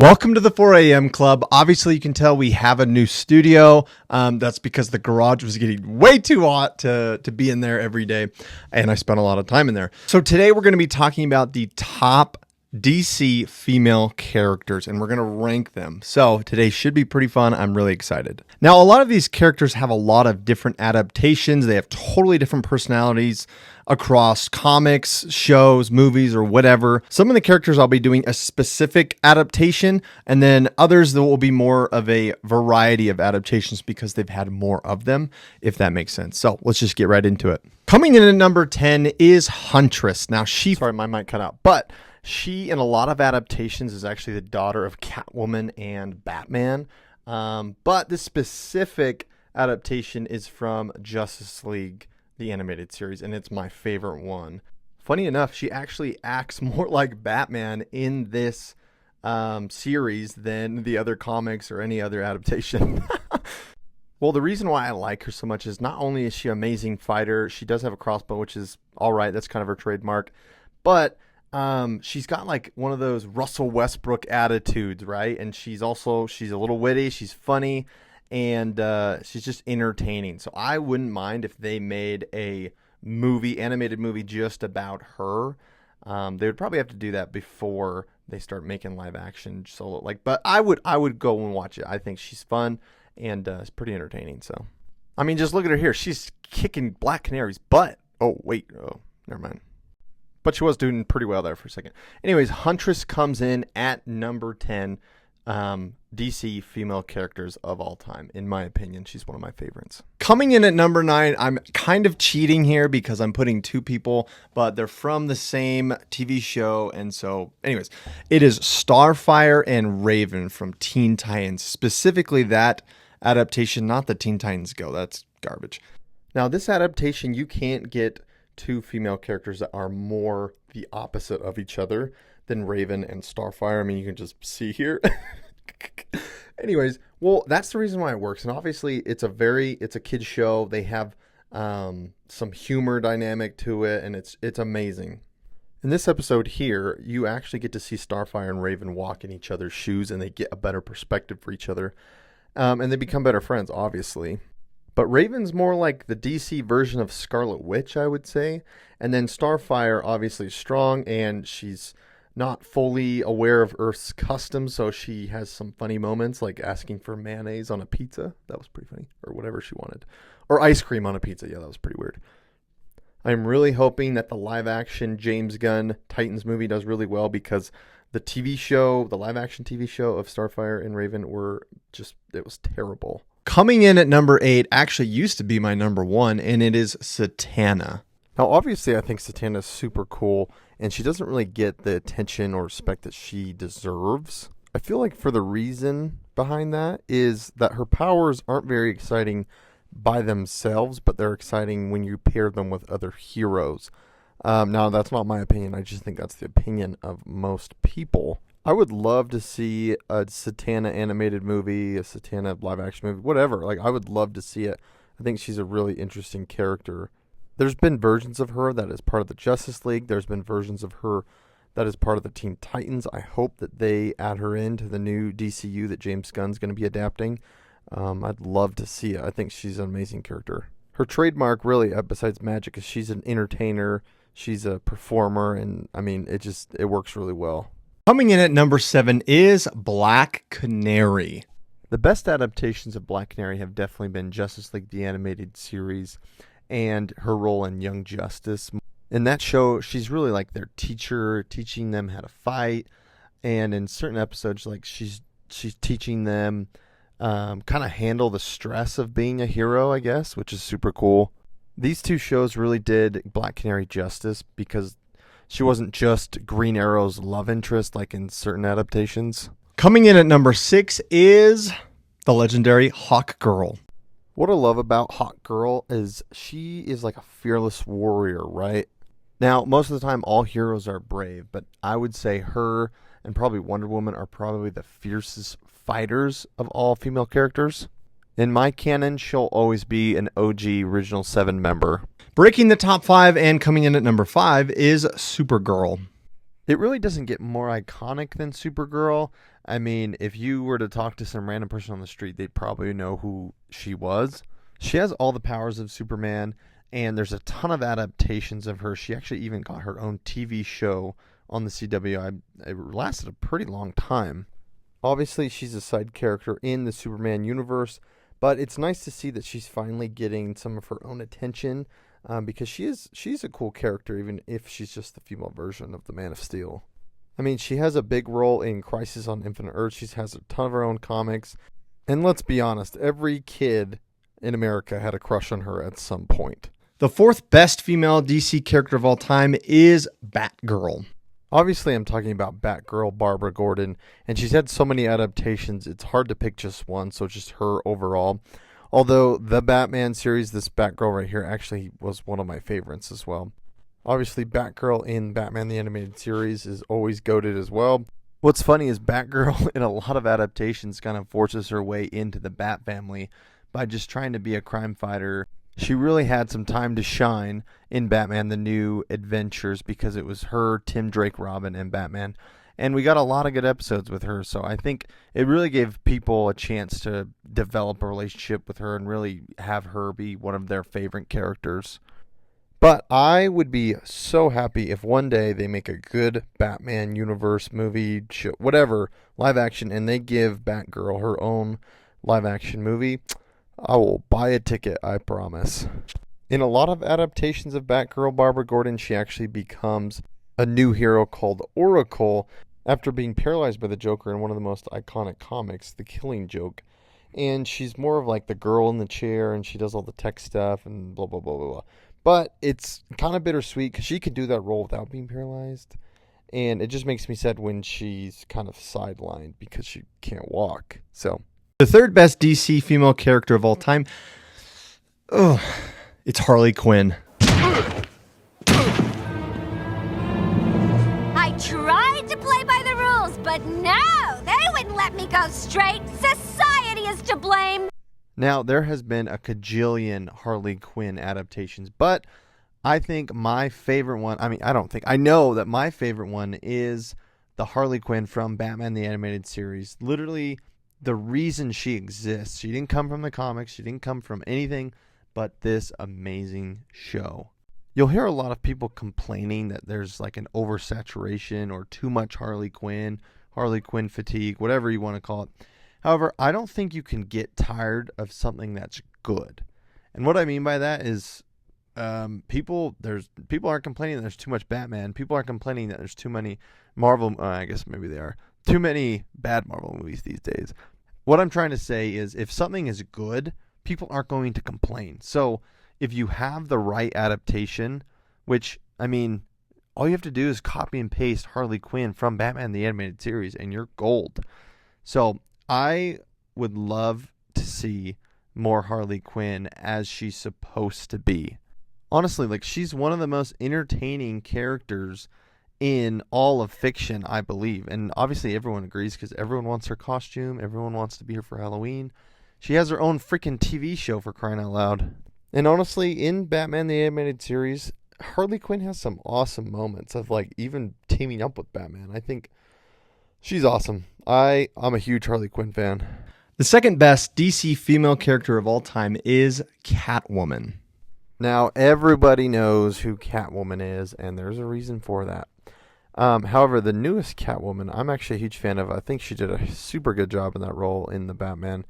Welcome to the 4 a.m. club. Obviously, you can tell we have a new studio. That's because the garage was getting way too hot to be in there every day, and I spent a lot of time in there. So today we're going to be talking about the top DC female characters, and we're going to rank them. So today should be pretty fun. I'm really excited. Now, a lot of these characters have a lot of different adaptations. They have totally different personalities across comics, shows, movies, or whatever. Some of the characters I'll be doing a specific adaptation, and then others that will be more of a variety of adaptations because they've had more of them, if that makes sense. So let's just get right into it. Coming in at number 10 is Huntress. Now, sorry, my mic cut out, but she, in a lot of adaptations, is actually the daughter of Catwoman and Batman. But this specific adaptation is from Justice League, the animated series, and it's my favorite one. Funny enough, she actually acts more like Batman in this series than the other comics or any other adaptation. Well, the reason why I like her so much is not only is she an amazing fighter, she does have a crossbow, which is all right. That's kind of her trademark. But she's got like one of those Russell Westbrook attitudes, right? And she's a little witty, she's funny, and she's just entertaining. So I wouldn't mind if they made a animated movie just about her. They would probably have to do that before they start making live action solo. But I would go and watch it. I think she's fun and it's pretty entertaining. So, I mean, just look at her here. She's kicking Black Canary's butt. Oh, wait. Oh, never mind. But she was doing pretty well there for a second. Anyways, Huntress comes in at number 10. DC female characters of all time. In my opinion, she's one of my favorites. Coming in at number 9, I'm kind of cheating here because I'm putting two people, but they're from the same TV show. And so, anyways, it is Starfire and Raven from Teen Titans. Specifically that adaptation, not the Teen Titans Go. That's garbage. Now, this adaptation, you can't get two female characters that are more the opposite of each other than Raven and Starfire. I mean, you can just see here. Anyways, well, that's the reason why it works. And obviously, it's a kid's show. They have some humor dynamic to it, and it's amazing. In this episode here, you actually get to see Starfire and Raven walk in each other's shoes, and they get a better perspective for each other. And they become better friends, obviously. But Raven's more like the DC version of Scarlet Witch, I would say. And then Starfire, obviously, is strong, and she's not fully aware of Earth's customs, so she has some funny moments, like asking for mayonnaise on a pizza. That was pretty funny. Or whatever she wanted. Or ice cream on a pizza. Yeah, that was pretty weird. I'm really hoping that the live-action James Gunn Titans movie does really well, because the live-action TV show of Starfire and Raven it was terrible. Coming in at number 8 actually used to be my number 1, and it is Zatanna. Now, obviously, I think Zatanna is super cool, and she doesn't really get the attention or respect that she deserves. I feel like for the reason behind that is that her powers aren't very exciting by themselves, but they're exciting when you pair them with other heroes. Now, that's not my opinion. I just think that's the opinion of most people. I would love to see a Zatanna animated movie, a Zatanna live action movie, whatever. Like, I would love to see it. I think she's a really interesting character. There's been versions of her that is part of the Justice League. There's been versions of her that is part of the Teen Titans. I hope that they add her into the new DCU that James Gunn's going to be adapting. I'd love to see it. I think she's an amazing character. Her trademark, really, besides magic, is she's an entertainer. She's a performer, and I mean, it works really well. Coming in at number 7 is Black Canary. The best adaptations of Black Canary have definitely been Justice League, the animated series, and her role in Young Justice. In that show, she's really like their teacher, teaching them how to fight. And in certain episodes, like she's teaching them kind of handle the stress of being a hero, I guess, which is super cool. These two shows really did Black Canary justice because she wasn't just Green Arrow's love interest like in certain adaptations. Coming in at number 6 is the legendary Hawkgirl. What I love about Hawkgirl is she is like a fearless warrior, right? Now, most of the time, all heroes are brave, but I would say her and probably Wonder Woman are probably the fiercest fighters of all female characters. In my canon, she'll always be an OG Original 7 member. Breaking the top 5 and coming in at number 5 is Supergirl. It really doesn't get more iconic than Supergirl. I mean, if you were to talk to some random person on the street, they'd probably know who she was. She has all the powers of Superman, and there's a ton of adaptations of her. She actually even got her own TV show on the CW. It lasted a pretty long time. Obviously, she's a side character in the Superman universe, but it's nice to see that she's finally getting some of her own attention, because she's a cool character, even if she's just the female version of the Man of Steel. I mean, she has a big role in Crisis on Infinite Earth. She has a ton of her own comics. And let's be honest, every kid in America had a crush on her at some point. The fourth best female DC character of all time is Batgirl. Obviously, I'm talking about Batgirl, Barbara Gordon, and she's had so many adaptations, it's hard to pick just one, so just her overall. Although the Batman series, this Batgirl right here, actually was one of my favorites as well. Obviously, Batgirl in Batman the Animated Series is always goated as well. What's funny is Batgirl in a lot of adaptations kind of forces her way into the Bat family by just trying to be a crime fighter. She really had some time to shine in Batman the New Adventures because it was her, Tim Drake, Robin, and Batman. And we got a lot of good episodes with her, so I think it really gave people a chance to develop a relationship with her and really have her be one of their favorite characters. But I would be so happy if one day they make a good Batman universe movie, show, whatever, live action, and they give Batgirl her own live action movie. I will buy a ticket, I promise. In a lot of adaptations of Batgirl, Barbara Gordon, she actually becomes a new hero called Oracle after being paralyzed by the Joker in one of the most iconic comics, The Killing Joke. And she's more of like the girl in the chair, and she does all the tech stuff and blah, blah, blah, blah, blah. But it's kind of bittersweet because she could do that role without being paralyzed. And it just makes me sad when she's kind of sidelined because she can't walk. So the third best DC female character of all time, it's Harley Quinn. I tried to play by the rules, but no, they wouldn't let me go straight. Society is to blame. Now, there has been a cajillion Harley Quinn adaptations, but I think my favorite one, I know that my favorite one is the Harley Quinn from Batman the Animated Series. Literally, the reason she exists. She didn't come from the comics. She didn't come from anything but this amazing show. You'll hear a lot of people complaining that there's like an oversaturation or too much Harley Quinn fatigue, whatever you want to call it. However, I don't think you can get tired of something that's good. And what I mean by that is people aren't complaining that there's too much Batman. People aren't complaining that there's too many Marvel, I guess maybe they are, too many bad Marvel movies these days. What I'm trying to say is if something is good, people aren't going to complain. So if you have the right adaptation, which, I mean, all you have to do is copy and paste Harley Quinn from Batman the Animated Series and you're gold. So I would love to see more Harley Quinn as she's supposed to be. Honestly, like, she's one of the most entertaining characters in all of fiction, I believe. And obviously everyone agrees because everyone wants her costume. Everyone wants to be here for Halloween. She has her own freaking TV show, for crying out loud. And honestly, in Batman the Animated Series, Harley Quinn has some awesome moments of, like, even teaming up with Batman. I think she's awesome. I'm a huge Harley Quinn fan. The second best DC female character of all time is Catwoman. Now, everybody knows who Catwoman is, and there's a reason for that. However, the newest Catwoman, I'm actually a huge fan of. I think she did a super good job in that role in the Batman.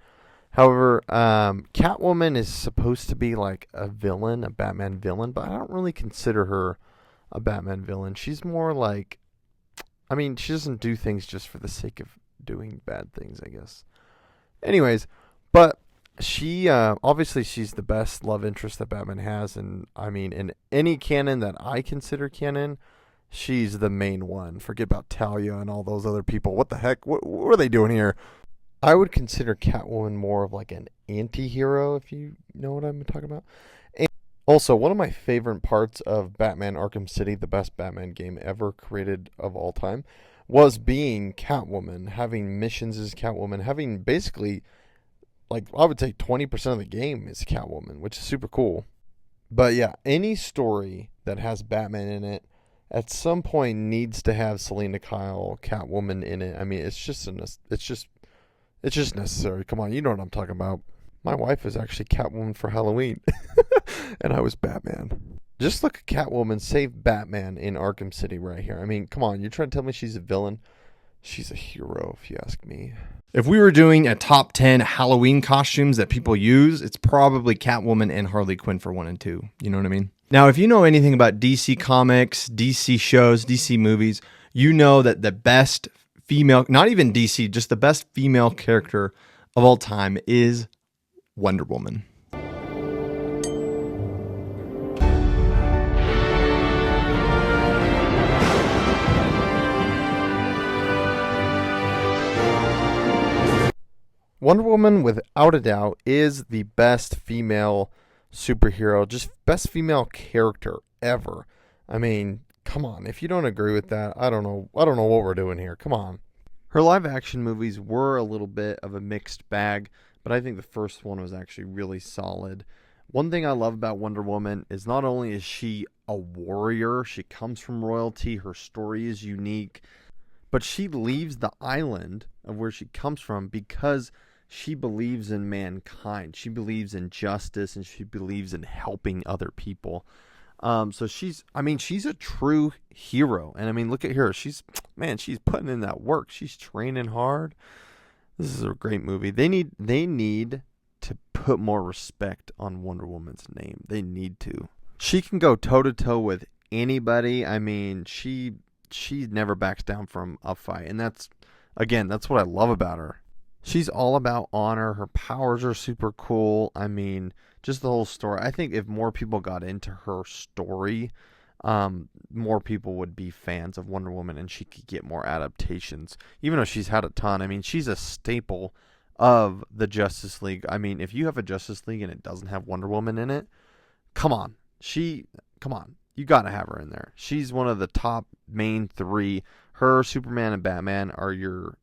However, Catwoman is supposed to be like a villain, a Batman villain, but I don't really consider her a Batman villain. She's more like, she doesn't do things just for the sake of doing bad things, I guess. Anyways, but she, obviously she's the best love interest that Batman has, and in any canon that I consider canon, she's the main one. Forget about Talia and all those other people. What the heck? What are they doing here? I would consider Catwoman more of like an anti-hero, if you know what I'm talking about. And also, one of my favorite parts of Batman Arkham City, the best Batman game ever created of all time, was being Catwoman, having missions as Catwoman, having basically, like, I would say 20% of the game is Catwoman, which is super cool. But yeah, any story that has Batman in it, at some point needs to have Selena Kyle Catwoman in it. I mean, it's just necessary. Come on, you know what I'm talking about. My wife was actually Catwoman for Halloween, and I was Batman. Just look at Catwoman save Batman in Arkham City right here. I mean, come on, you're trying to tell me she's a villain? She's a hero, if you ask me. If we were doing a top 10 Halloween costumes that people use, it's probably Catwoman and Harley Quinn for 1 and 2. You know what I mean? Now, if you know anything about DC comics, DC shows, DC movies, you know that the best female, not even DC, just the best female character of all time is Wonder Woman. Wonder Woman, without a doubt, is the best female superhero, just best female character ever. I mean, come on. If you don't agree with that, I don't know what we're doing here. Come on. Her live action movies were a little bit of a mixed bag, but I think the first one was actually really solid. One thing I love about Wonder Woman is not only is she a warrior, she comes from royalty, her story is unique, but she leaves the island of where she comes from because she believes in mankind. She believes in justice, and she believes in helping other people. So she's a true hero. And I mean, look at her. She's putting in that work. She's training hard. This is a great movie. They need to put more respect on Wonder Woman's name. They need to. She can go toe to toe with anybody. I mean, she never backs down from a fight. And that's what I love about her. She's all about honor. Her powers are super cool. I mean, just the whole story. I think if more people got into her story, more people would be fans of Wonder Woman, and she could get more adaptations. Even though she's had a ton. I mean, she's a staple of the Justice League. I mean, if you have a Justice League and it doesn't have Wonder Woman in it, come on. You got to have her in there. She's one of the top main 3. Her, Superman, and Batman are your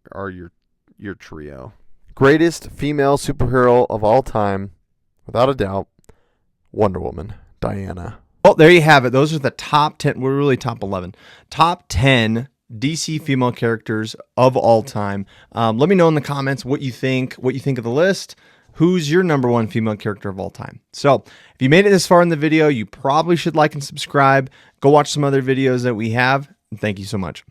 trio. Greatest female superhero of all time, without a doubt, Wonder Woman, Diana. Well, there you have it. Those are the top 10. We're really top 11. Top 10 DC female characters of all time. Let me know in the comments what you think of the list. Who's your number 1 female character of all time? So if you made it this far in the video, you probably should like and subscribe. Go watch some other videos that we have. And thank you so much.